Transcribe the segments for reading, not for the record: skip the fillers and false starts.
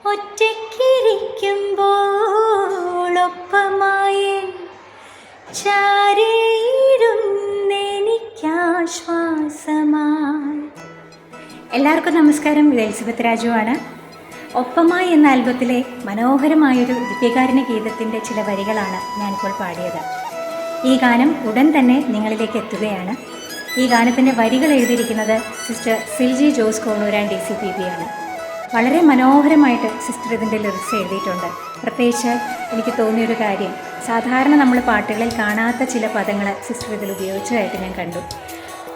ഒറ്റയ്ക്കിരിക്കുമ്പോൾ ഒപ്പമായി ചാരിയിരുന്നെനിക്കാശ്വാസമായി. എല്ലാവർക്കും നമസ്കാരം. ഇത് എലിസബത്ത് രാജുവാണ്. ഒപ്പമായി എന്ന ആൽബത്തിലെ മനോഹരമായൊരു ദിവ്യകാരുണ്യ ഗീതത്തിൻ്റെ ചില വരികളാണ് ഞാനിപ്പോൾ പാടിയത്. ഈ ഗാനം ഉടൻ തന്നെ നിങ്ങളിലേക്ക് എത്തുകയാണ്. ഈ ഗാനത്തിൻ്റെ വരികൾ എഴുതിയിരിക്കുന്നത് സിസ്റ്റർ സിൽജി ജോസ് കോണൂരാൻ DCPB ആണ്. വളരെ മനോഹരമായിട്ട് സിസ്റ്റർ ഇതിൻ്റെ ലിറിക്സ് എഴുതിയിട്ടുണ്ട്. പ്രത്യേകിച്ച് എനിക്ക് തോന്നിയൊരു കാര്യം, സാധാരണ നമ്മൾ പാട്ടുകളിൽ കാണാത്ത ചില പദങ്ങൾ സിസ്റ്റർ ഇതിൽ ഉപയോഗിച്ചതായിട്ട് ഞാൻ കണ്ടു.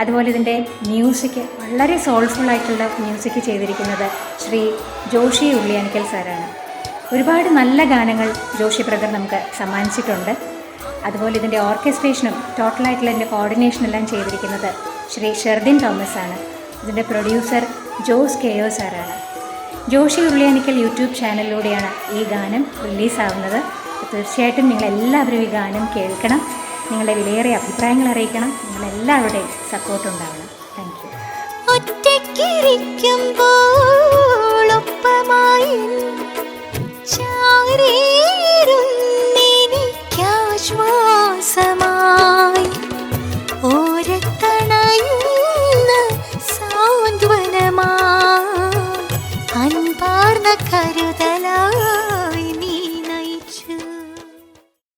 അതുപോലെ ഇതിൻ്റെ മ്യൂസിക് വളരെ സോൾഫുള്ളായിട്ടുള്ള മ്യൂസിക് ചെയ്തിരിക്കുന്നത് ശ്രീ ജോഷി ഉള്ളിയാനിക്കൽ സാറാണ്. ഒരുപാട് നല്ല ഗാനങ്ങൾ ജോഷി ബ്രദർ നമുക്ക് സമ്മാനിച്ചിട്ടുണ്ട്. അതുപോലെ ഇതിൻ്റെ ഓർക്കസ്ട്രേഷനും ടോട്ടലായിട്ടുള്ള ഇതിൻ്റെ കോർഡിനേഷനെല്ലാം ചെയ്തിരിക്കുന്നത് ശ്രീ ഷെർദിൻ തോമസ് ആണ്. ഇതിൻ്റെ പ്രൊഡ്യൂസർ ജോസ് KO സാറാണ്. ജോഷി ഉള്ളിയാനിക്കൽ യൂട്യൂബ് ചാനലിലൂടെയാണ് ഈ ഗാനം റിലീസാവുന്നത്. തീർച്ചയായിട്ടും നിങ്ങളെല്ലാവരും ഈ ഗാനം കേൾക്കണം. നിങ്ങളുടെ വിലയേറിയ അഭിപ്രായങ്ങൾ അറിയിക്കണം. നിങ്ങളെല്ലാവരുടെയും സപ്പോർട്ട് ഉണ്ടാവണം. Thank you. ഒറ്റയ്ക്കിരിക്കുമ്പോൾ ഒപ്പമായി ചാരി